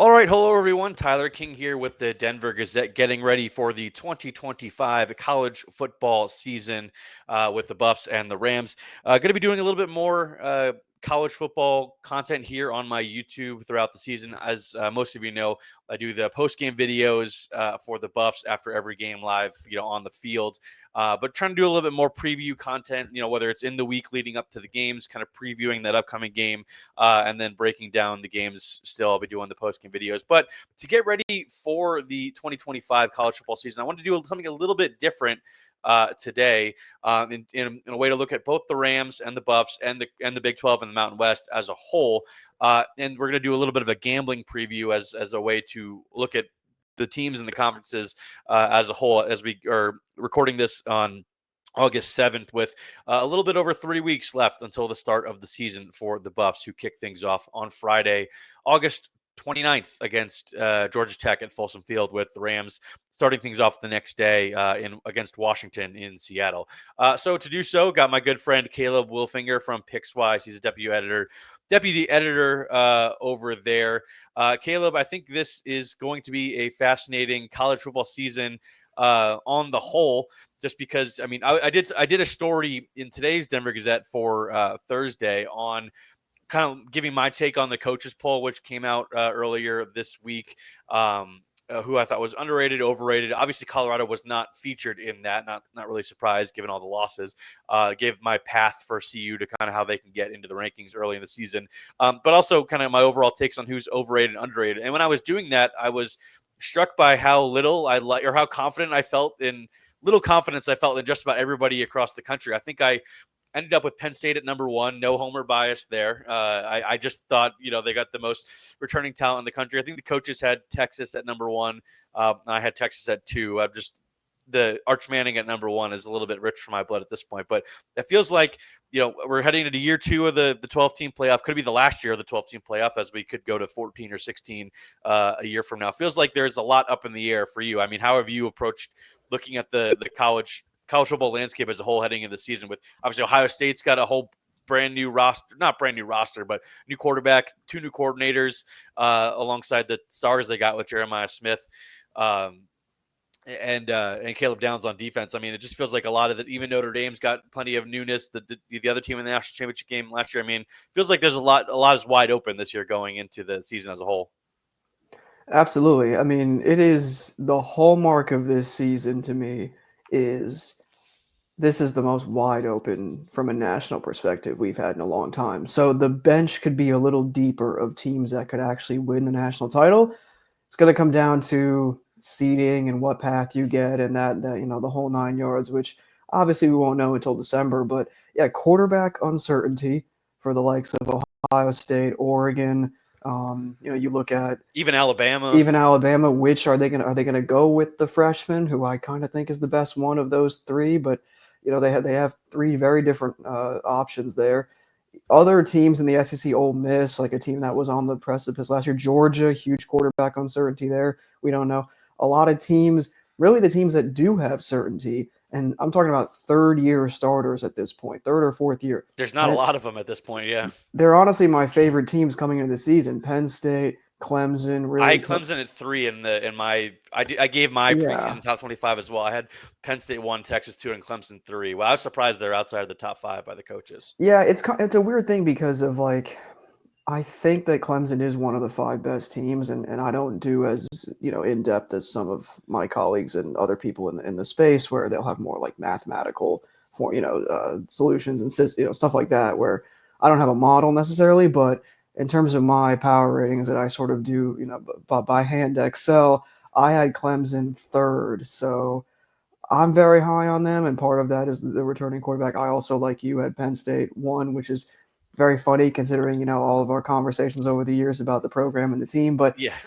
All right, hello everyone. Tyler King here with the Denver Gazette, getting ready for the 2025 college football season with the Buffs and the Rams. Going to be doing a little bit more college football content here on my YouTube throughout the season. As most of you know, I do the post-game videos for the Buffs after every game live, on the field. But trying to do a little bit more preview content, whether it's in the week leading up to the games, kind of previewing that upcoming game, and then breaking down the games. Still, I'll be doing the post-game videos. But to get ready for the 2025 college football season, I wanted to do something a little bit different today, in a way to look at both the Rams and the Buffs and the Big 12 and the Mountain West as a whole. And we're going to do a little bit of a gambling preview as a way to look at the teams and the conferences as a whole, as we are recording this on August 7th, with a little bit over 3 weeks left until the start of the season for the Buffs, who kick things off on Friday, August 29th against Georgia Tech at Folsom Field, with the Rams starting things off the next day against Washington in Seattle. So to do so, got my good friend Caleb Wilfinger from PicksWise. He's a deputy editor over there. Caleb, I think this is going to be a fascinating college football season on the whole, just because, I did a story in today's Denver Gazette for Thursday on kind of giving my take on the coaches poll, which came out earlier this week, who I thought was underrated, overrated. Obviously, Colorado was not featured in that. Not really surprised given all the losses. Gave my path for CU to kind of how they can get into the rankings early in the season, but also kind of my overall takes on who's overrated and underrated. And when I was doing that, I was struck by how little or how confident I felt in just about everybody across the country. I think I ended up with Penn State at number one. No homer bias there. I just thought, they got the most returning talent in the country. I think the coaches had Texas at number one. I had Texas at two. The Arch Manning at number one is a little bit rich for my blood at this point. But it feels like, we're heading into year two of the 12-team playoff. Could be the last year of the 12-team playoff, as we could go to 14 or 16 a year from now. It feels like there's a lot up in the air for you. How have you approached looking at the college football landscape as a whole heading into the season? With obviously Ohio State's got a whole not brand new roster, but new quarterback, two new coordinators, alongside the stars they got with Jeremiah Smith, and Caleb Downs on defense. It just feels like a lot of it. Even Notre Dame's got plenty of newness. The other team in the national championship game last year. Feels like there's a lot is wide open this year going into the season as a whole. Absolutely. It is the hallmark of this season to me is this is the most wide open from a national perspective we've had in a long time. So the bench could be a little deeper of teams that could actually win the national title. It's going to come down to seeding and what path you get and that the whole 9 yards, which obviously we won't know until December. But yeah, quarterback uncertainty for the likes of Ohio State, Oregon. You look at even Alabama. Which are they gonna go with the freshman, who I kind of think is the best one of those three? But they have three very different options there. Other teams in the SEC, Ole Miss, like a team that was on the precipice last year. Georgia, huge quarterback uncertainty there. We don't know. A lot of teams, really the teams that do have certainty, and I'm talking about third-year starters at this point, third or fourth year. There's not a lot of them at this point, yeah. They're honestly my favorite teams coming into the season. Penn State, Clemson. Really, I had Clemson at 3 I gave my preseason top 25 as well. I had Penn State 1, Texas 2, and Clemson 3. Well, I was surprised they're outside of the top 5 by the coaches. Yeah, it's a weird thing because of I think that Clemson is one of the 5 best teams, and I don't do as in depth as some of my colleagues and other people in the space, where they'll have more like mathematical solutions and stuff like that, where I don't have a model necessarily, but in terms of my power ratings that I sort of do, by hand Excel, I had Clemson 3rd. So I'm very high on them, and part of that is the returning quarterback. I also, like you, had Penn State 1, which is very funny considering, all of our conversations over the years about the program and the team. But yeah,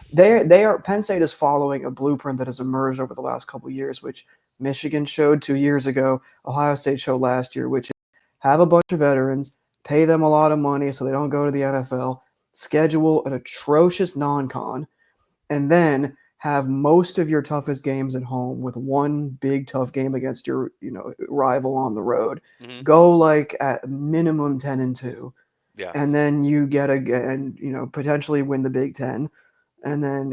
Penn State is following a blueprint that has emerged over the last couple of years, which Michigan showed 2 years ago, Ohio State showed last year, which is have a bunch of veterans, pay them a lot of money so they don't go to the NFL, schedule an atrocious non-con, and then have most of your toughest games at home with one big tough game against your rival on the road. Mm-hmm. Go at minimum 10-2. Yeah. And then you get potentially win the Big Ten. and then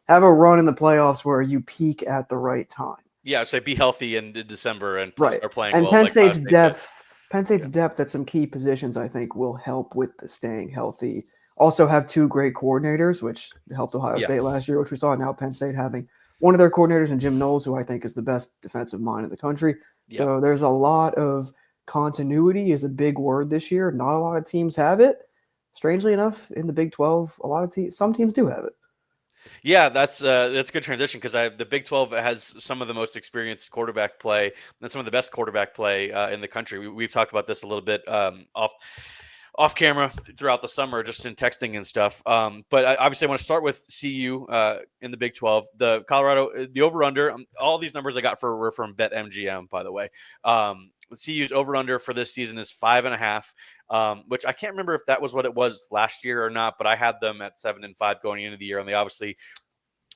have a run in the playoffs where you peak at the right time. Yeah, so be healthy in December and Right. start playing And well like Ohio State did. Penn State's depth at some key positions, I think, will help with the staying healthy. Also have two great coordinators, which helped Ohio Yeah. State last year, which we saw. Now Penn State having one of their coordinators in Jim Knowles, who I think is the best defensive mind in the country. Yeah. So there's a lot of continuity is a big word this year. Not a lot of teams have it. Strangely enough, in the Big 12, some teams do have it. Yeah, that's a good transition because the Big 12 has some of the most experienced quarterback play and some of the best quarterback play in the country. We've talked about this a little bit off camera throughout the summer, just in texting and stuff. But obviously, I want to start with CU in the Big 12. The Colorado, the over/under. All these numbers I got were from BetMGM, by the way. CU's over/under for this season is 5.5, which I can't remember if that was what it was last year or not. But I had them at 7-5 going into the year, and they obviously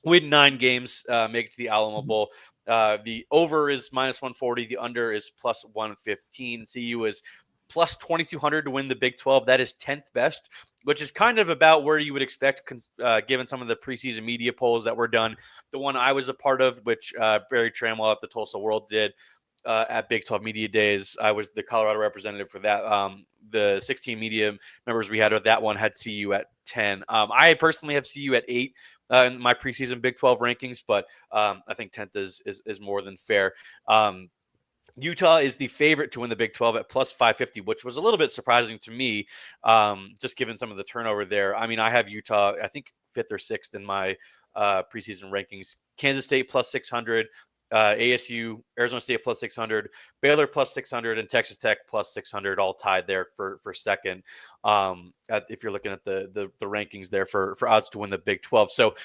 win 9 games, make it to the Alamo Bowl. The over is -140. The under is +115. CU is plus 2,200 to win the Big 12. That is 10th best, which is kind of about where you would expect, given some of the preseason media polls that were done. The one I was a part of, which Barry Tramwell at the Tulsa World did at Big 12 Media Days. I was the Colorado representative for that. The 16 media members we had with that one had CU at 10. I personally have CU at 8 in my preseason Big 12 rankings, but I think 10th is more than fair. Utah is the favorite to win the Big 12 at plus 550, which was a little bit surprising to me, just given some of the turnover there. I mean, I have Utah, I think, 5th or 6th in my preseason rankings. Kansas State plus 600, ASU, Arizona State plus 600, Baylor plus 600, and Texas Tech plus 600, all tied there for second. If you're looking at the rankings there for odds to win the Big 12. So,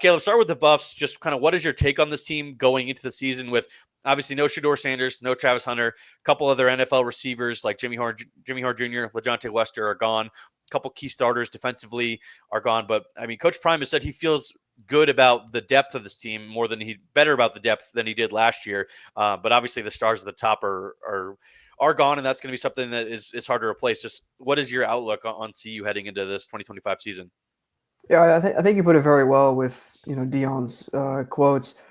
Caleb, start with the Buffs. Just kind of what is your take on this team going into the season with obviously no Shedeur Sanders, no Travis Hunter, a couple other NFL receivers like Jimmy Horn Jr., LaJohntay Wester are gone. A couple key starters defensively are gone. But I mean, Coach Prime has said he feels good about the depth of this team better about the depth than he did last year. But obviously the stars at the top are gone, and that's going to be something that is hard to replace. Just what is your outlook on CU heading into this 2025 season? Yeah, I think you put it very well with Deion's quotes.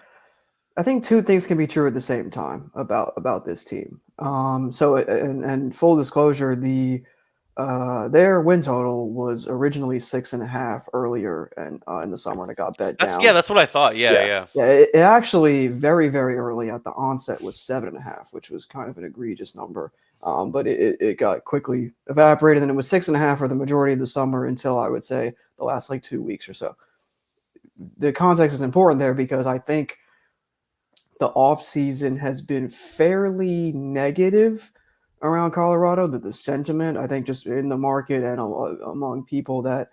I think two things can be true at the same time about this team. So, and full disclosure, their win total was originally 6.5 earlier in the summer, and it got bet down. Yeah, that's what I thought. Yeah. It actually very, very early at the onset was 7.5, which was kind of an egregious number. But it got quickly evaporated, and it was 6.5 for the majority of the summer until I would say the last 2 weeks or so. The context is important there because I think the offseason has been fairly negative around Colorado. That the sentiment, I think, just in the market and among people that,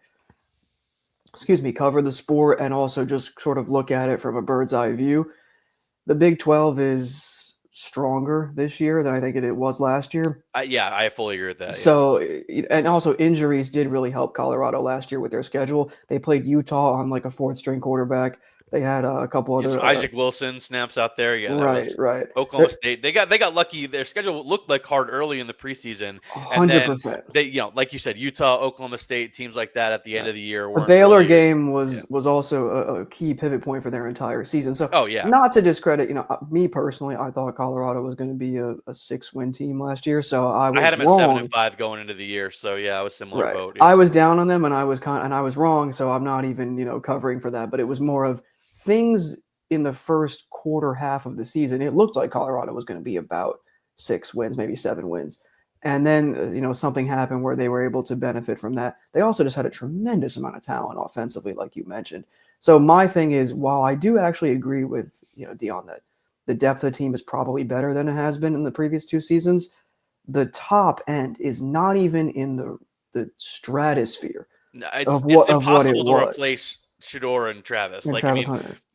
cover the sport and also just sort of look at it from a bird's eye view. The Big 12 is stronger this year than I think it was last year. I fully agree with that. So, and also injuries did really help Colorado last year with their schedule. They played Utah on like a 4th string quarterback. They had a couple other Isaac Wilson snaps out there. Yeah, right. Oklahoma State. They got lucky. Their schedule looked like hard early in the preseason, 100%. and then they, like you said, Utah, Oklahoma State, teams like that at the end of the year. The Baylor game was also a key pivot point for their entire season. So, not to discredit, me personally, I thought Colorado was going to be a 6-win team last year. So I had them wrong. at 7-5 going into the year. So I was similar boat. Yeah. I was down on them, and I was wrong. So I'm not even covering for that. But it was more of things in the first quarter half of the season. It looked like Colorado was going to be about 6 wins, maybe 7 wins. And then, something happened where they were able to benefit from that. They also just had a tremendous amount of talent offensively, like you mentioned. So my thing is, while I do actually agree with, Deion that the depth of the team is probably better than it has been in the previous 2 seasons, the top end is not even in the stratosphere of what it was. Replace Shedeur and Travis.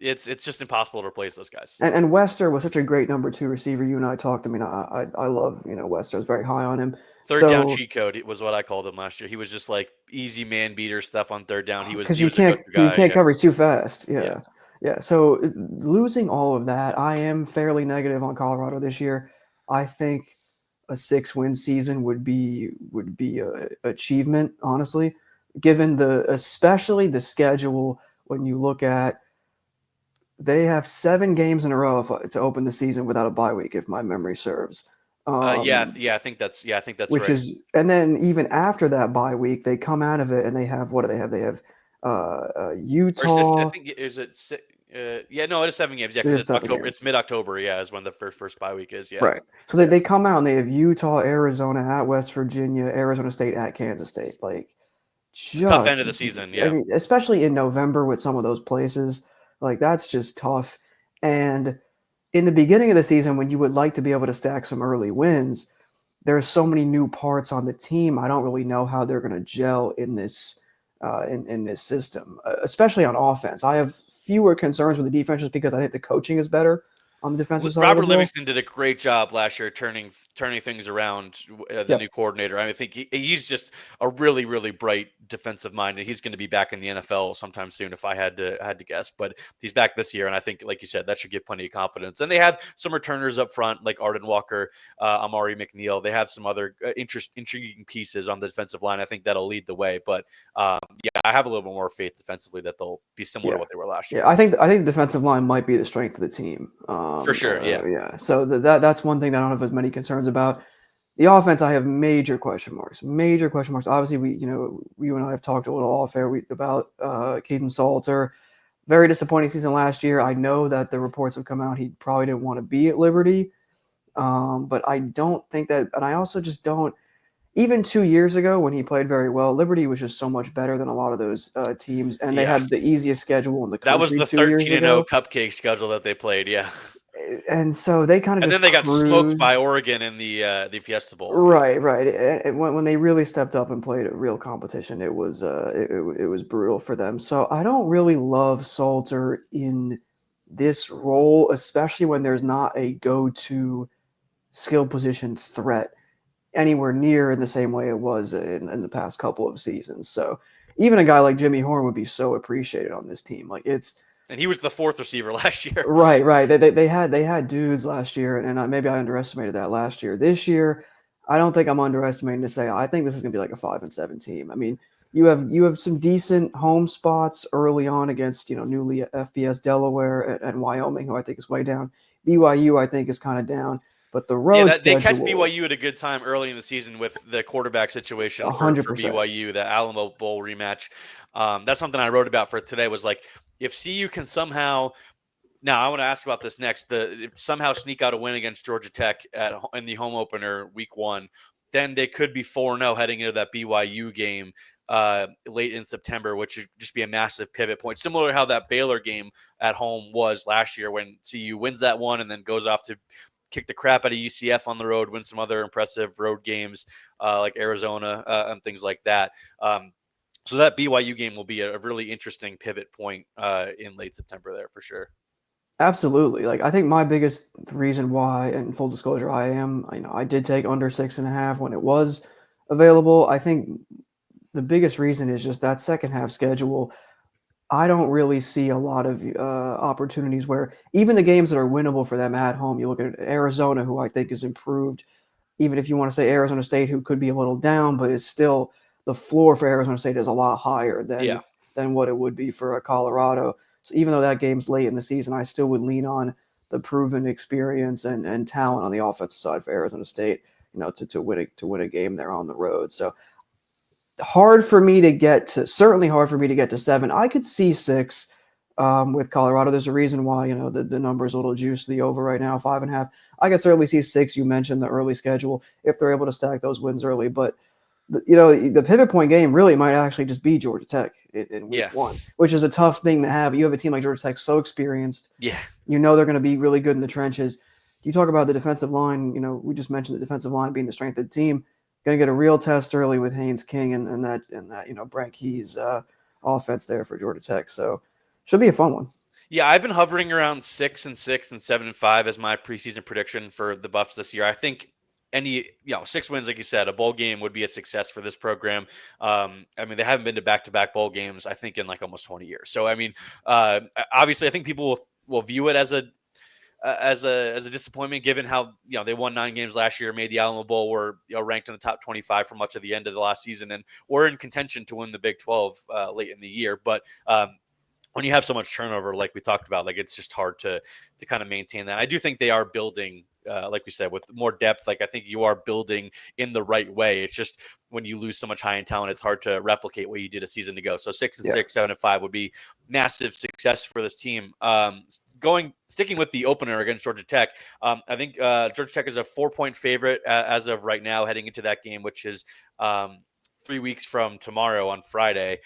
It's just impossible to replace those guys. And Wester was such a great number 2 receiver. You and I talked. I mean, I love Wester. I was very high on him. Third down cheat code was what I called him last year. He was just like easy man beater stuff on third down. He was because you can't cover too fast. Yeah. So losing all of that, I am fairly negative on Colorado this year. I think a 6-win season would be a achievement, honestly. given especially the schedule. When you look at, they have 7 games in a row to open the season without a bye week, if my memory serves. Yeah, I think that's Which right. is, and then even after that bye week, they come out of it and they have, what do they have? They have Or is this? I Utah. think is it? Yeah, no, it is 7 games. Yeah, It because is it's 7 October. It's games. mid-October. Yeah, is when the first bye week is. Yeah, Right. So yeah. they come out and they have Utah, Arizona at West Virginia, Arizona State at Kansas State. Like, It's a tough just, end of the season. I Yeah, mean, especially in November with some of those places, like that's just tough. And in the beginning of the season, when you would like to be able to stack some early wins, there are so many new parts on the team. I don't really know how they're going to gel in this in this system, especially on offense. I have fewer concerns with the defense just because I think the coaching is better on the defensive side of the Robert ball. Livingston did a great job last year turning things around. The new Yep. coordinator. I think he's just a really bright defensive mind, and he's going to be back in the NFL sometime soon, if I had to guess. But he's back this year, and I think, like you said, that should give plenty of confidence. And they have some returners up front, like Arden Walker, Amari McNeil. They have some other intriguing pieces on the defensive line. I think that'll lead the way. But yeah, I have a little bit more faith defensively that they'll be similar to Yeah. what they were last Yeah, year. I think the defensive line might be the strength of the team. For sure. Yeah. Yeah, so that's one thing that I don't have as many concerns about. The offense, I have major question marks. Major question marks. Obviously, you and I have talked a little off air about Caden Salter. Very disappointing season last year. I know that the reports have come out he probably didn't want to be at Liberty, but I don't think that. And I also just don't. Even 2 years ago, when he played very well, Liberty was just so much better than a lot of those teams, and they Yeah. had the easiest schedule in the That was country the 2 years 13-0 ago. cupcake schedule that they played, yeah. And so they kind of And then just they got smoked by cruised. Oregon in the Fiesta Bowl, yeah. Right, right. And when they really stepped up and played a real competition, it was brutal for them. So I don't really love Salter in this role, especially when there's not a go-to skill position threat anywhere near in the same way it was in the past couple of seasons. So even a guy like Jimmy Horn would be so appreciated on this team. Like it's And he was the 4th receiver last year. right, right. They had dudes last year, and maybe I underestimated that last year. This year, I don't think I'm underestimating to say I think this is going to be like a 5-7 team. I mean, you have some decent home spots early on against newly FBS Delaware and Wyoming, who I think is way down. BYU I think is kind of down, but the Yeah, road they catch schedule, BYU at a good time early in the season with the quarterback situation for 100%. BYU, the Alamo Bowl rematch. That's something I wrote about for today was like, if CU can somehow now, I want to ask about this next. If somehow sneak out a win against Georgia Tech in the home opener week 1, then they could be 4-0 heading into that BYU game late in September, which would just be a massive pivot point. Similar to how that Baylor game at home was last year when CU wins that one and then goes off to kick the crap out of UCF on the road, win some other impressive road games like Arizona and things like that. So that BYU game will be a really interesting pivot point in late September there for sure. Absolutely. Like I think my biggest reason why, and full disclosure, I did take under 6.5 when it was available. I think the biggest reason is just that second half schedule. I don't really see a lot of opportunities where even the games that are winnable for them at home, you look at Arizona, who I think is improved. Even if you want to say Arizona State, who could be a little down, but is still the floor for Arizona State is a lot higher Yeah. than what it would be for a Colorado. So even though that game's late in the season, I still would lean on the proven experience and talent on the offensive side for Arizona State, to win a game there on the road. So certainly hard for me to get to 7. I could see 6 with Colorado. There's a reason why, the number's a little juiced the over right now, 5.5. I could certainly see 6. You mentioned the early schedule if they're able to stack those wins early, but the pivot point game really might actually just be Georgia Tech in week Yeah. 1, which is a tough thing to have. You have a team like Georgia Tech so experienced. Yeah. They're going to be really good in the trenches. You talk about the defensive line, we just mentioned the defensive line being the strength of the team. Going to get a real test early with Haynes King and that Brent Key's offense there for Georgia Tech. So should be a fun one. Yeah, I've been hovering around 6-6 and 7-5 as my preseason prediction for the Buffs this year. I think 6 wins, like you said, a bowl game would be a success for this program. I mean, they haven't been to back-to-back bowl games, I think, in like almost 20 years. So, I mean, obviously, I think people will view it as as a disappointment, given how they won 9 games last year, made the Alamo Bowl, were ranked in the top 25 for much of the end of the last season, and were in contention to win the Big 12 late in the year. But when you have so much turnover, like we talked about, like it's just hard to kind of maintain that. I do think they are building, like we said, with more depth. Like I think you are building in the right way. It's just when you lose so much high end talent, it's hard to replicate what you did a season ago. So 6-6, 7-5 would be massive success for this team. Sticking with the opener against Georgia Tech, I think Georgia Tech is a 4-point favorite as of right now, heading into that game, which is 3 weeks from tomorrow on Friday.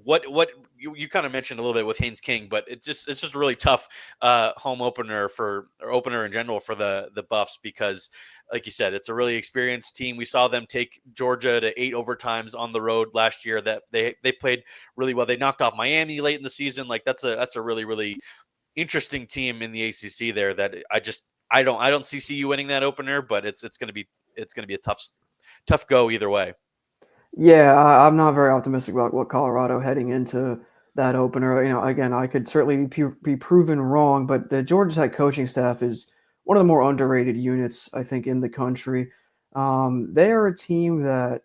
What you kind of mentioned a little bit with Haynes King, but it's just a really tough home opener opener in general for the Buffs, because like you said, it's a really experienced team. We saw them take Georgia to 8 overtimes on the road last year. That they played really well. They knocked off Miami late in the season. Like that's a really, really interesting team in the ACC there that I don't see CU winning that opener, but it's going to be a tough go either way. Yeah, I'm not very optimistic about what Colorado heading into that opener. Again, I could certainly be proven wrong, but the Georgia Tech coaching staff is one of the more underrated units, I think, in the country. They are a team that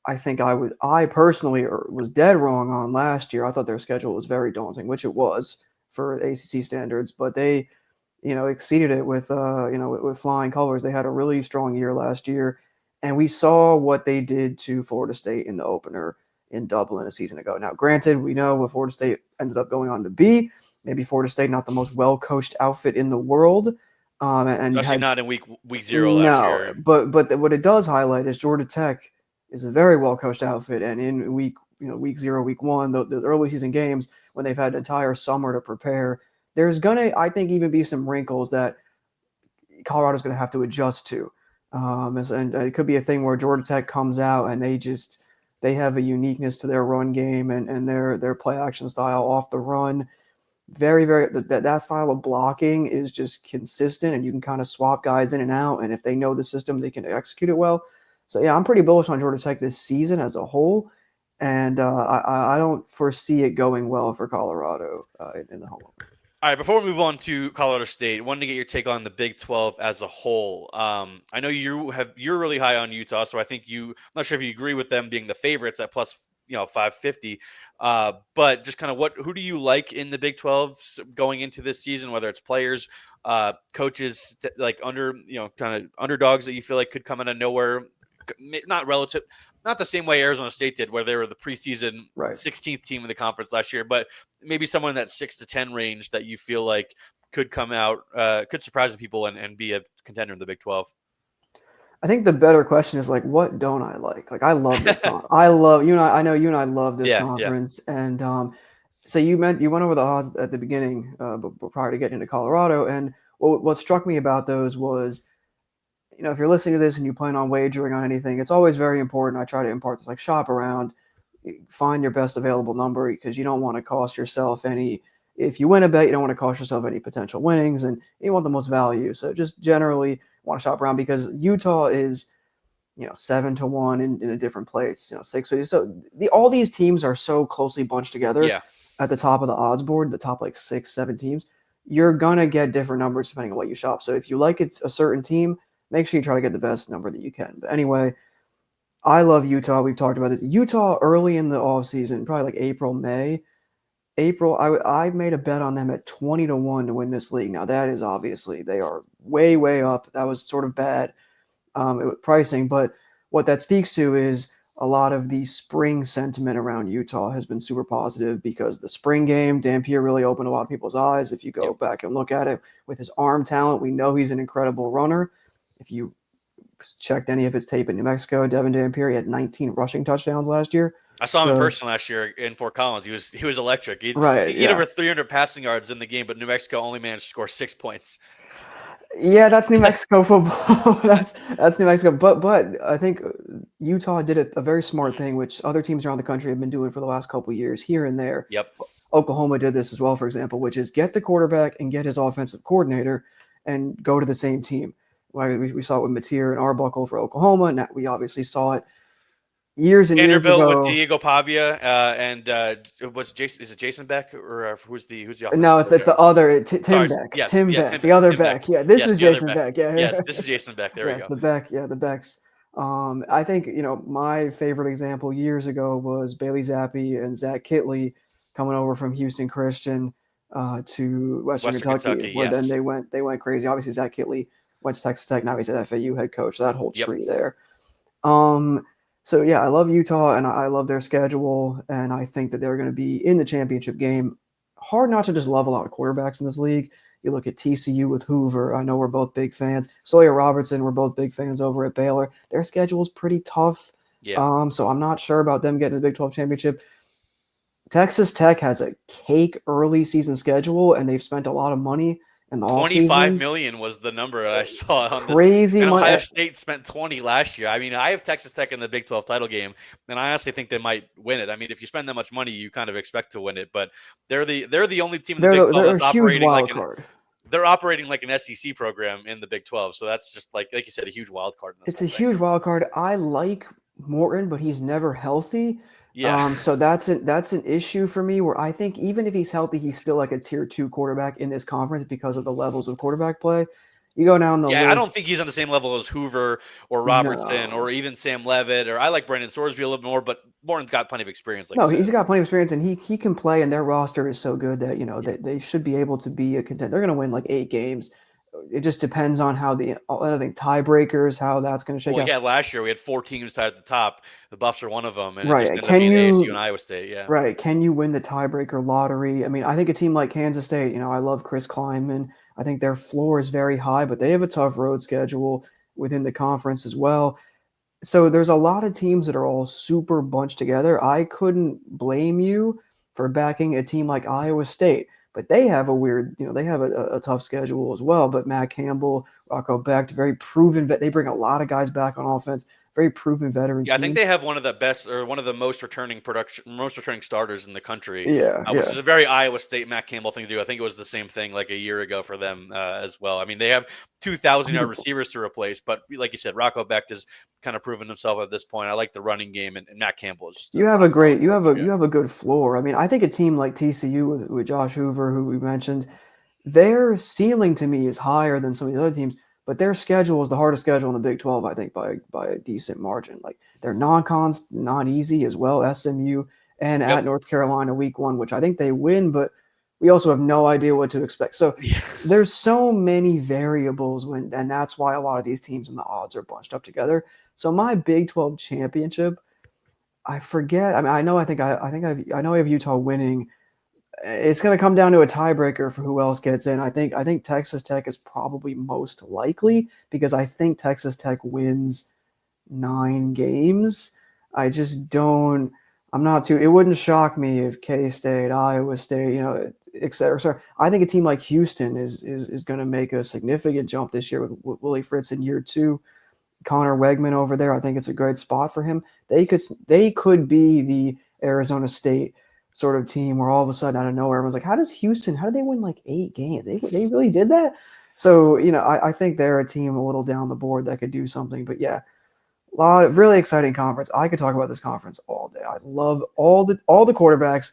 I think I personally was dead wrong on last year. I thought their schedule was very daunting, which it was for ACC standards, but they, exceeded it with flying colors. They had a really strong year last year. And we saw what they did to Florida State in the opener in Dublin a season ago. Now, granted, we know what Florida State ended up going on to be. Maybe Florida State not the most well-coached outfit in the world, and especially not in week 0 last no, year. But what it does highlight is Georgia Tech is a very well-coached outfit, and in week 0, week 1, the early season games when they've had an entire summer to prepare, there's gonna, I think, even be some wrinkles that Colorado's gonna have to adjust to. And it could be a thing where Georgia Tech comes out and they have a uniqueness to their run game and their play action style off the run. Very, very that style of blocking is just consistent, and you can kind of swap guys in and out. And if they know the system, they can execute it well. So yeah, I'm pretty bullish on Georgia Tech this season as a whole, and I don't foresee it going well for Colorado in the home opener. All right, before we move on to Colorado State, wanted to get your take on the Big 12 as a whole. I know you're really high on Utah, so I think I'm not sure if you agree with them being the favorites at plus 550. But just kind of who do you like in the Big 12 going into this season, whether it's players, coaches, like kind of underdogs that you feel like could come out of nowhere, not the same way Arizona State did, where they were the preseason 16th team in the conference last year, but maybe someone in that 6 to 10 range that you feel like could come out, could surprise the people and be a contender in the Big 12. I think the better question is, like, what don't I like? Like, I love this conference. I know you and I love this conference. Yeah. And so you went over the odds at the beginning, but prior to getting into Colorado. And what struck me about those was, if you're listening to this and you plan on wagering on anything, it's always very important. I try to impart this, like, shop around, find your best available number, because you don't want to cost yourself any. If you win a bet, you don't want to cost yourself any potential winnings, and you want the most value. So just generally want to shop around, because Utah is, 7-1 in a different place, 6. So all these teams are so closely bunched together at the top of the odds board, the top like 6, 7 teams. You're gonna get different numbers depending on what you shop. So if you like it's a certain team, make sure you try to get the best number that you can. But anyway, I love Utah. We've talked about this. Utah early in the offseason, probably like April, May. I made a bet on them at 20-1 to win this league. Now that is obviously, they are way, way up. That was sort of bad pricing, but what that speaks to is a lot of the spring sentiment around Utah has been super positive, because the spring game, Dampier really opened a lot of people's eyes. If you go back and look at it, with his arm talent, we know he's an incredible runner. If you checked any of his tape in New Mexico, Devin Dampier, he had 19 rushing touchdowns last year. I saw him in person last year in Fort Collins. He was electric. He had over 300 passing yards in the game, but New Mexico only managed to score 6 points. Yeah, that's New Mexico football. that's New Mexico. But I think Utah did a very smart thing, which other teams around the country have been doing for the last couple of years, here and there. Yep. Oklahoma did this as well, for example, which is get the quarterback and get his offensive coordinator and go to the same team. We saw it with Mateer and Arbuckle for Oklahoma, and we obviously saw it years and years Vanderbilt with ago. Diego Pavia, and was Jason? Is it Jason Beck, or who's the offensive No, it's the coordinator? other Sorry, yes, Tim yeah, Beck, the other Tim Beck. Beck. Yeah, this Yes, is the other Jason Beck. Beck. Yeah, Yes, this is Jason Beck. There we yes, go. the Beck. Yeah, the Becks. I think my favorite example years ago was Bailey Zappi and Zach Kitley coming over from Houston Christian to Western Western Kentucky, Kentucky, where then yes. they went crazy. Obviously, Zach Kitley went to Texas Tech. Now he's at FAU head coach. So that whole Yep. tree there. Um, so yeah, I love Utah and I love their schedule, and I think that they're going to be in the championship game. Hard not to just love a lot of quarterbacks in this league. You look at TCU with Hoover. I know we're both big fans. Sawyer Robertson, we're both big fans over at Baylor. Their schedule is pretty tough. Yeah. So I'm not sure about them getting the Big 12 championship. Texas Tech has a cake early season schedule, and they've spent a lot of money in the 25 offseason. million was the number I saw on this. Crazy And money. Ohio State spent 20 last year. I mean, I have Texas Tech in the Big 12 title game, and I honestly think they might win it. I mean, if you spend that much money, you kind of expect to win it. But they're the only team in the Big 12 They're that's a huge operating like wild an card. they're operating like an SEC program in the Big 12. So that's just like you said, a huge wild card in this It's a whole thing. huge wild card. I like Morton, but he's never healthy. Yeah. So that's an issue for me where I think even if he's healthy, he's still like a tier 2 quarterback in this conference because of the levels of quarterback play. You go down the Yeah, I don't list. think he's on the same level as Hoover or Robertson No. or even Sam Levitt, or I like Brandon Sorsby a little bit more, but Morton's got plenty of experience, like you No, said. he's got plenty of experience and he can play, and their roster is so good that they should be able to be a contender. They're going to win like 8 games. It just depends on how I think tiebreakers, how that's going to shake Well, out. yeah, last year we had 4 teams tied at the top. The Buffs are one of them, and it just Right. ended up Can being ASU and you Iowa State. Yeah. Right. Can you win the tiebreaker lottery? I mean, I think a team like Kansas State, I love Chris Kleinman. I think their floor is very high, but they have a tough road schedule within the conference as well. So there's a lot of teams that are all super bunched together. I couldn't blame you for backing a team like Iowa State, but they have they have a tough schedule as well. But Matt Campbell, Rocco Becht, very proven vet. They bring a lot of guys back on offense. Very proven veteran Yeah, I think team. they have one of the best or one of the most returning starters in the country, Yeah, which yeah. is a very Iowa State Matt Campbell thing to do. I think it was the same thing like a year ago for them as well. I mean, they have 2,000-yard 100%. receivers to replace, but like you said, Rocco Becht has kind of proven himself at this point. I like the running game, and Matt Campbell is just a You have a rock solid great coach. Yeah. you have a good floor. I mean, I think a team like TCU with Josh Hoover, who we mentioned, their ceiling to me is higher than some of the other teams, but their schedule is the hardest schedule in the Big 12, I think, by a decent margin. Like their non-con's not easy as well. SMU and Yep. at North Carolina week 1, which I think they win, but we also have no idea what to expect. So Yeah. there's so many variables and that's why a lot of these teams and the odds are bunched up together. So my Big 12 championship, I forget. I mean, I know I have Utah winning. It's going to come down to a tiebreaker for who else gets in. I think Texas Tech is probably most likely because I think Texas Tech wins 9 games. I just don't. I'm not too. It wouldn't shock me if K-State, Iowa State, et cetera. So I think a team like Houston is going to make a significant jump this year with Willie Fritz in year 2. Connor Wegman over there. I think it's a great spot for him. They could be the Arizona State sort of team where all of a sudden out of nowhere everyone's like, how did they win like 8 games? They really did that? So, I think they're a team a little down the board that could do something. But yeah, a lot of really exciting conference. I could talk about this conference all day. I love all the quarterbacks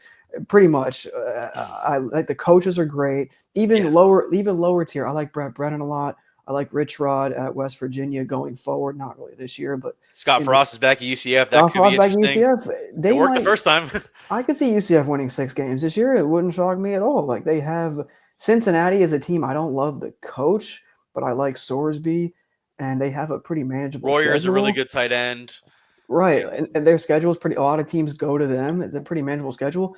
pretty much. I like the coaches are great. Even Yeah. lower tier. I like Brett Brennan a lot. I like Rich Rod at West Virginia going forward. Not really this year, but Scott Frost is back at UCF. That Scott could be Frost back at interesting. UCF. It worked the first time. I could see UCF winning 6 games this year. It wouldn't shock me at all. Like they have Cincinnati as a team. I don't love the coach, but I like Sorsby, and they have a pretty manageable Royer's a really schedule. good tight end. Right, Yeah. and their schedule is pretty. A lot of teams go to them. It's a pretty manageable schedule.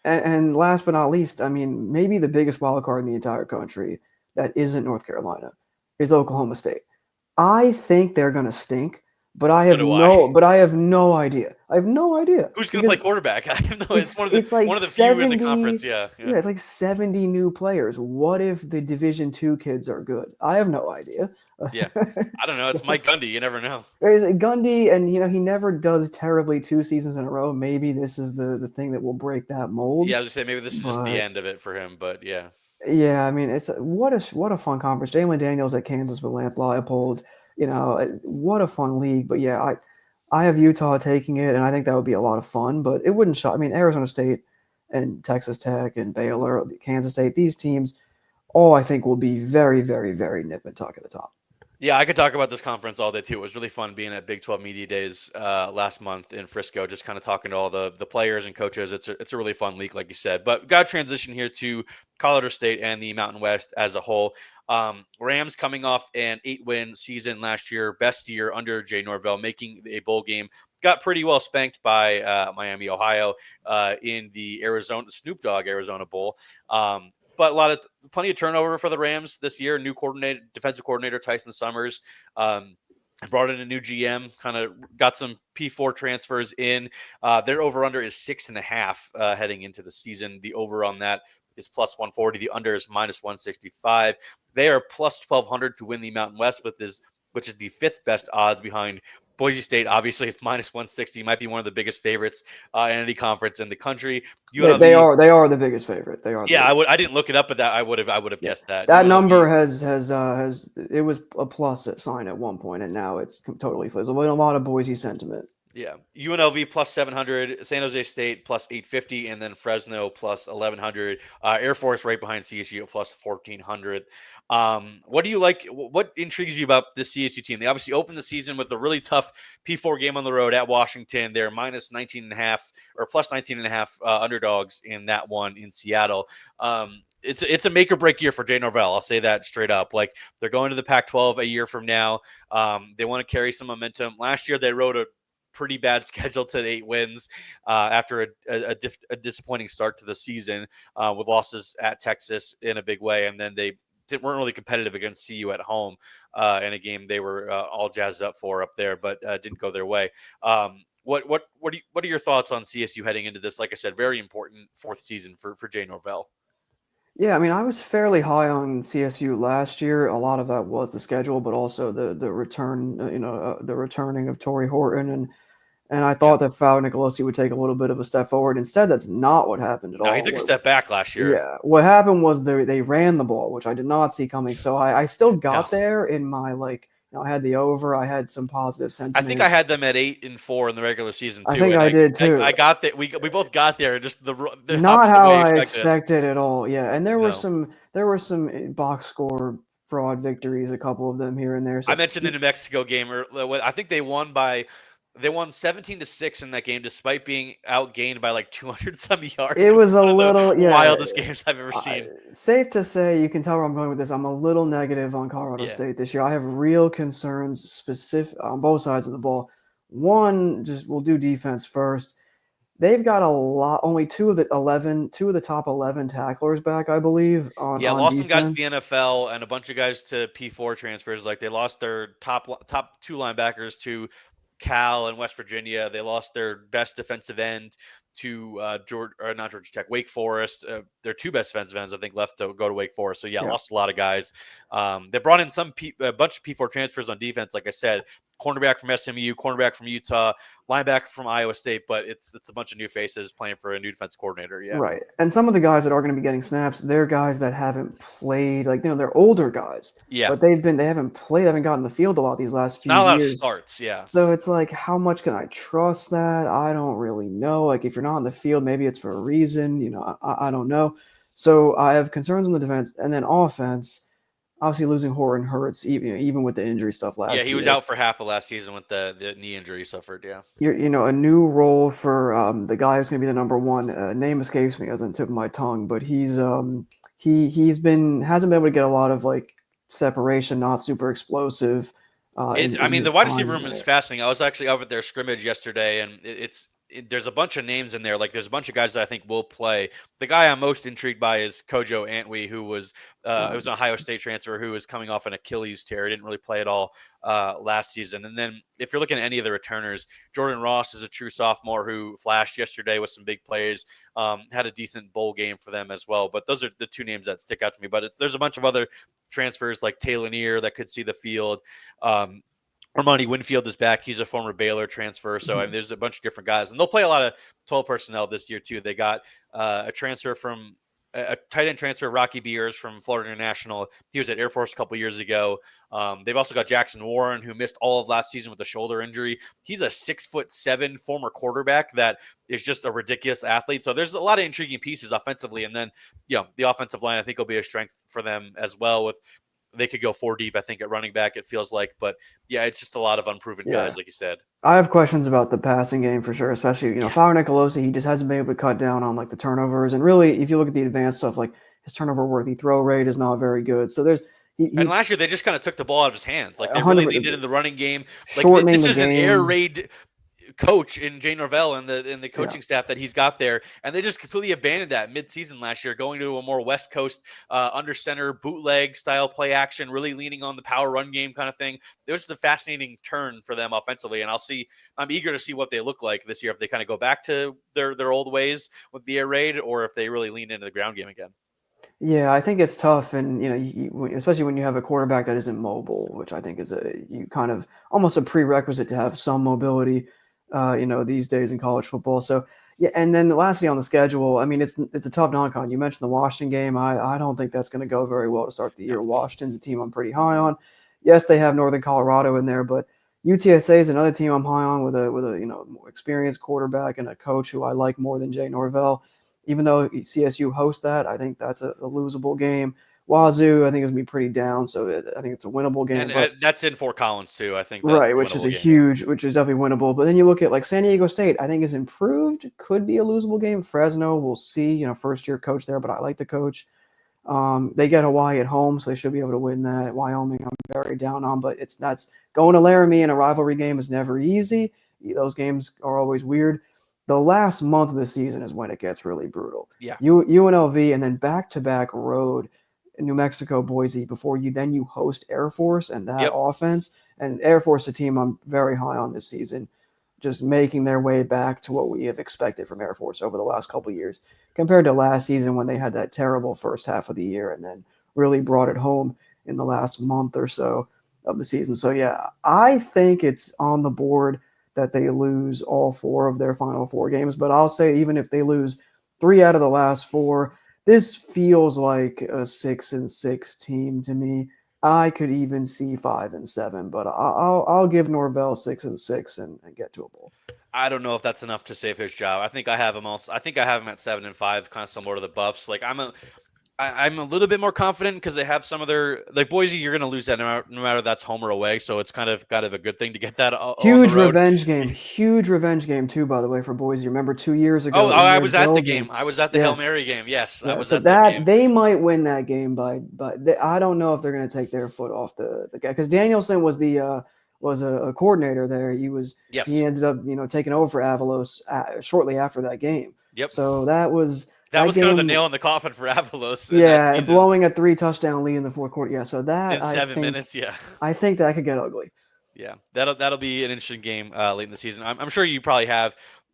And last but not least, I mean, maybe the biggest wild card in the entire country that isn't North Carolina is Oklahoma State. I think they're going to stink, but I So have do I. no idea. I have no idea. Who's going to play quarterback? I have no. It's It's like one of the few in the 70. conference. Yeah. Yeah. Yeah, it's like 70 new players. What if the Division 2 kids are good? I have no idea. Yeah. I don't know. It's Mike Gundy. You never know. There's Gundy, and he never does terribly 2 seasons in a row. Maybe this is the thing that will break that mold. Yeah, I was just saying maybe this is just the But end of it for him. But yeah. yeah, I mean, it's what a fun conference. Jalen Daniels at Kansas with Lance Leipold. What a fun league. But yeah, I have Utah taking it, and I think that would be a lot of fun. But it wouldn't shock. I mean, Arizona State and Texas Tech and Baylor, Kansas State, these teams, all I think will be very, very, very nip and tuck at the top. Yeah, I could talk about this conference all day too. It was really fun being at Big 12 Media Days last month in Frisco, just kind of talking to all the players and coaches. It's a really fun week, like you said. But got to transition here to Colorado State and the Mountain West as a whole. Rams coming off an 8-win season last year, best year under Jay Norvell, making a bowl game. Got pretty well spanked by Miami, Ohio, in the Snoop Dogg Arizona Bowl. But plenty of turnover for the Rams this year. New defensive coordinator Tyson Summers. Brought in a new GM, kind of got some P4 transfers in. Their over-under is 6.5 heading into the season. The over on that is plus 140. The under is minus 165. They are plus 1,200 to win the Mountain West, which is the fifth best odds behind Boise State. Obviously, it's minus 160. Might be one of the biggest favorites in any conference in the country. They are the biggest favorite. They are. Yeah, I didn't look it up, but that I would have guessed that. That number has it was a plus sign at one point, and now it's totally fizzled. But a lot of Boise sentiment. Yeah, UNLV plus 700, San Jose State plus 850, and then Fresno plus 1100. Air Force right behind CSU at plus 1400. What do you like? What intrigues you about this CSU team? They obviously opened the season with a really tough P4 game on the road at Washington. They're minus 19.5 or plus 19.5 underdogs in that one in Seattle. It's a make or break year for Jay Norvell. I'll say that straight up. Like, they're going to the Pac-12 a year from now. They want to carry some momentum. Last year they rode a pretty bad schedule to 8 wins after a disappointing start to the season with losses at Texas in a big way, and then they weren't really competitive against CU at home in a game they were all jazzed up for up there, but didn't go their way. What are your thoughts on CSU heading into this? Like I said, very important fourth season for Jay Norvell. Yeah, I mean, I was fairly high on CSU last year. A lot of that was the schedule, but also the return, the returning of Torrey Horton, and I thought that Fau Nicolosi would take a little bit of a step forward. Instead, that's not what happened at all. He took a step back last year. Yeah, what happened was they ran the ball, which I did not see coming. So I still got there in my I had the over. I had some positive sentiment. I think I had them at 8-4 in the regular season too. I think I did too. I got that. We both got there. Just the not how I expected at all. Yeah, and there were some box score fraud victories, a couple of them here and there. So I mentioned the New Mexico game. I think they won 17-6 in that game, despite being outgained by like 200 some yards. It was a little wildest games I've ever seen. Safe to say, you can tell where I'm going with this. I'm a little negative on Colorado State this year. I have real concerns specific on both sides of the ball. One, we'll do defense first. They've got a lot. Only two of the top 11 tacklers back, I believe. On lost defense. Some guys to the NFL and a bunch of guys to P4 transfers. Like, they lost their top 2 linebackers to Cal and West Virginia. They lost their best defensive end to not Georgia Tech, Wake Forest. Their 2 best defensive ends, I think, left to go to Wake Forest. So lost a lot of guys. They brought in a bunch of P4 transfers on defense. Like I said, cornerback from SMU, cornerback from Utah, linebacker from Iowa State, but it's a bunch of new faces playing for a new defensive coordinator. Yeah, right. And some of the guys that are going to be getting snaps, they're guys that haven't played. They're older guys. Yeah, but they haven't gotten the field a lot these last few years. Not a lot of starts. Yeah. So it's like, how much can I trust that? I don't really know. Like, if you're not on the field, maybe it's for a reason. I don't know. So I have concerns on the defense, and then offense. Obviously, losing Horton hurts, even with the injury stuff last year. Yeah, he was out for half of last season with the knee injury he suffered. Yeah, a new role for the guy who's going to be the number one. Name escapes me, as on the tip of my tongue, but hasn't been able to get a lot of separation, not super explosive. The wide receiver room is fascinating. I was actually up at their scrimmage yesterday, and there's a bunch of names in there. Like, there's a bunch of guys that I think will play. The guy I'm most intrigued by is Kojo Antwi, who was an Ohio State transfer who was coming off an Achilles tear. He didn't really play at all last season. And then if you're looking at any of the returners, Jordan Ross is a true sophomore who flashed yesterday with some big plays, had a decent bowl game for them as well. But those are the 2 names that stick out to me. But there's a bunch of other transfers like Taylor Neer that could see the field. Armani Winfield is back. He's a former Baylor transfer. So there's a bunch of different guys, and they'll play a lot of 12 personnel this year too. They got a transfer from a tight end transfer, Rocky Beers from Florida International. He was at Air Force a couple years ago. They've also got Jackson Warren, who missed all of last season with a shoulder injury. He's a 6'7" former quarterback that is just a ridiculous athlete. So there's a lot of intriguing pieces offensively. And then, the offensive line, I think, will be a strength for them as well. They could go 4 deep, I think, at running back, it feels like. But, yeah, it's just a lot of unproven guys, like you said. I have questions about the passing game for sure, especially, Fowler Nicolosi, he just hasn't been able to cut down on, like, the turnovers. And really, if you look at the advanced stuff, like, his turnover-worthy throw rate is not very good. So there's and last year, they just kind of took the ball out of his hands. Like, they really leaned into the running game. Like, this is an air raid coach in Jay Norvell and the coaching staff that he's got there, and they just completely abandoned that mid-season last year, going to a more West Coast under center bootleg style play action, really leaning on the power run game kind of thing. It was just a fascinating turn for them offensively, and I'm eager to see what they look like this year, if they kind of go back to their old ways with the air raid, or if they really lean into the ground game again. Yeah, I think it's tough, and especially when you have a quarterback that isn't mobile, which I think is kind of almost a prerequisite to have some mobility. These days in college football. So yeah, and then lastly on the schedule, I mean, it's a tough non-con. You mentioned the Washington game. I don't think that's going to go very well to start the year. Washington's a team I'm pretty high on. Yes, they have Northern Colorado in there, but UTSA is another team I'm high on with a more experienced quarterback and a coach who I like more than Jay Norvell. Even though CSU hosts that, I think that's a losable game. Wazoo, I think, is going to be pretty down, so I think it's a winnable game. And that's in Fort Collins, too, I think. Right, which is which is definitely winnable. But then you look at, like, San Diego State, I think is improved, could be a losable game. Fresno, we'll see, first-year coach there, but I like the coach. They get Hawaii at home, so they should be able to win that. Wyoming, I'm very down on, but that's going to Laramie in a rivalry game is never easy. Those games are always weird. The last month of the season is when it gets really brutal. Yeah. UNLV and then back-to-back road in New Mexico, Boise, before you host Air Force and that offense. And Air Force, a team I'm very high on this season, just making their way back to what we have expected from Air Force over the last couple of years, compared to last season when they had that terrible first half of the year and then really brought it home in the last month or so of the season. So, yeah, I think it's on the board that they lose all 4 of their final 4 games. But I'll say even if they lose 3 out of the last 4, this feels like a 6-6 team to me. I could even see 5-7, but I'll give Norvell 6-6 and get to a bowl. I don't know if that's enough to save his job. I think I have him also. I think I have him at 7-5, kind of similar to the Buffs. Like I'm a little bit more confident because they have some of their, like, Boise, you're going to lose that no matter that's home or away. So it's kind of a good thing to get that huge revenge game. Huge revenge game too, by the way, for Boise. Remember 2 years ago? I was at the game. I was at the Hail Mary game. Yes, I was at that game. They might win that game I don't know if they're going to take their foot off the guy, because Danielson was a coordinator there. He ended up taking over for Avalos shortly after that game. Yep. So that was kind of the nail in the coffin for Avalos. Yeah, blowing a 3-touchdown lead in the fourth quarter. Yeah, so that in 7 minutes. Yeah, I think that could get ugly. Yeah, that'll be an interesting game late in the season. I'm sure you probably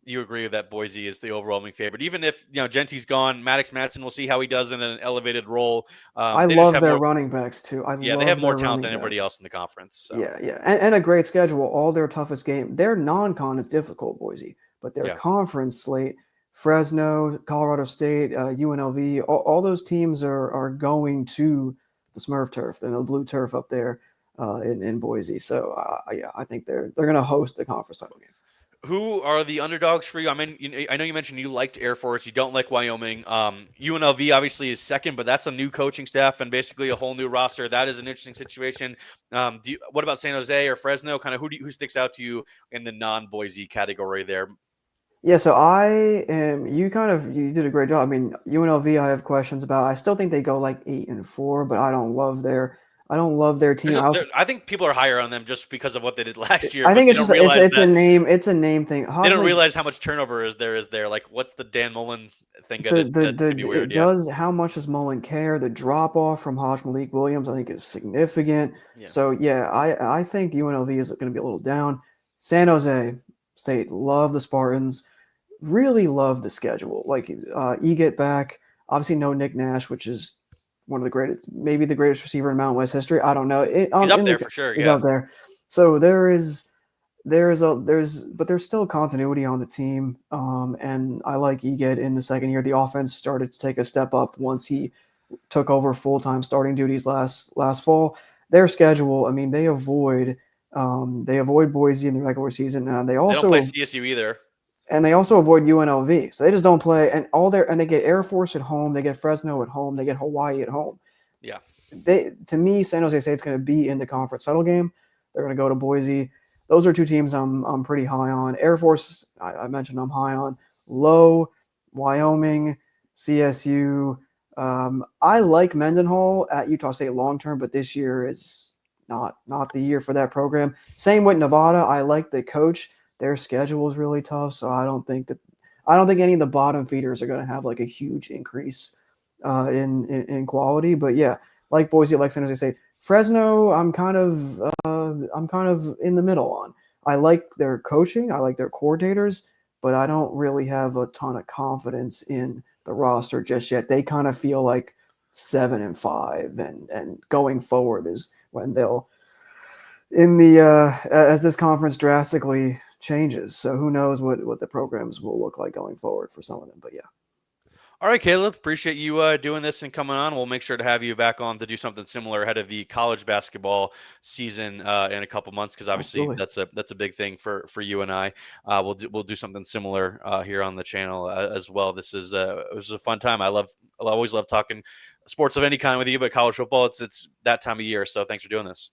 you agree that Boise is the overwhelming favorite. Even if Gentie's gone, Maddox Madsen, we'll see how he does in an elevated role. I love their running backs too. They have more talent than anybody else in the conference. So. Yeah, and a great schedule. All their toughest game. Their non-con is difficult, Boise, but their conference slate. Fresno, Colorado State, UNLV, all those teams are going to the Smurf turf, the blue turf up there in Boise. So, I think they're going to host the conference title game. Who are the underdogs for you? I mean, I know you mentioned you liked Air Force. You don't like Wyoming. UNLV obviously is second, but that's a new coaching staff and basically a whole new roster. That is an interesting situation. What about San Jose or Fresno? Kind of who sticks out to you in the non-Boise category there? Yeah, so you did a great job. I mean, UNLV I have questions about. I still think they go like 8-4, but I don't love their team. I think people are higher on them just because of what they did last year. I think it's a name thing. They don't realize how much turnover is there. Like, what's the Dan Mullen thing? That's gonna be weird. How much does Mullen care? The drop off from Hodge Malik Williams, I think, is significant. Yeah. So yeah, I think UNLV is going to be a little down. San Jose State, love the Spartans. Really love the schedule. Like, get back. Obviously, no Nick Nash, which is one of the greatest, maybe the greatest receiver in Mountain West history. I don't know. He's up there for sure. He's up there. So there is there's still continuity on the team. And I like Eged in the second year. The offense started to take a step up once he took over full-time starting duties last fall. Their schedule, I mean, they avoid Boise in the regular season, and They don't play CSU either. they also avoid UNLV. So they just don't play, and they get Air Force at home, they get Fresno at home, they get Hawaii at home. Yeah. To me, San Jose State's going to be in the conference title game. They're going to go to Boise. Those are two teams I'm pretty high on. Air Force, I mentioned I'm high on. Low, Wyoming, CSU. I like Mendenhall at Utah State long term, but this year is not the year for that program. Same with Nevada. I like the coach. Their schedule is really tough, so I don't think any of the bottom feeders are going to have like a huge increase in quality. But yeah, like Boise, like San Jose State. Fresno, I'm kind of in the middle on. I like their coaching, I like their coordinators, but I don't really have a ton of confidence in the roster just yet. They kind of feel like 7-5, and going forward is when they'll as this conference drastically changes. So who knows what the programs will look like going forward for some of them. But yeah. All right, Caleb, appreciate you doing this and coming on. We'll make sure to have you back on to do something similar ahead of the college basketball season in a couple months, because obviously Absolutely. that's a big thing for you and I. We'll do something similar here on the channel as well. This is it was a fun time. I always love talking sports of any kind with you, but college football, it's that time of year. So thanks for doing this.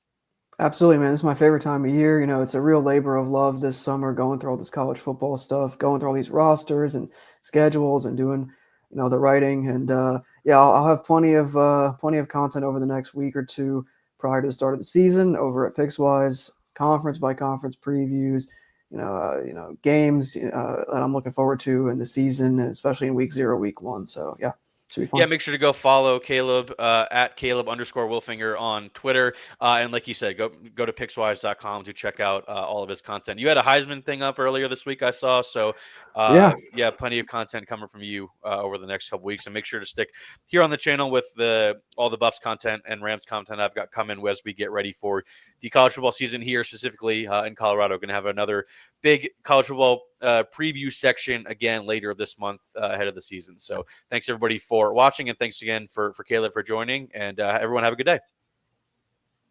Absolutely, man. This is my favorite time of year. It's a real labor of love this summer, going through all this college football stuff, going through all these rosters and schedules, and doing, the writing. And yeah, I'll have plenty of content over the next week or two prior to the start of the season over at PicksWise, conference by conference previews. Games that I'm looking forward to in the season, especially in week 0, week 1. So yeah. Should be fun. Yeah, make sure to go follow Caleb at Caleb_Wilfinger on Twitter. And like you said, go to PicksWise.com to check out all of his content. You had a Heisman thing up earlier this week, I saw. So yeah, plenty of content coming from you over the next couple weeks. And make sure to stick here on the channel with all the Buffs content and Rams content I've got coming as we get ready for the college football season here, specifically in Colorado. Going to have another big college football preview section again later this month ahead of the season. So thanks everybody for watching, and thanks again for Caleb for joining, and everyone have a good day.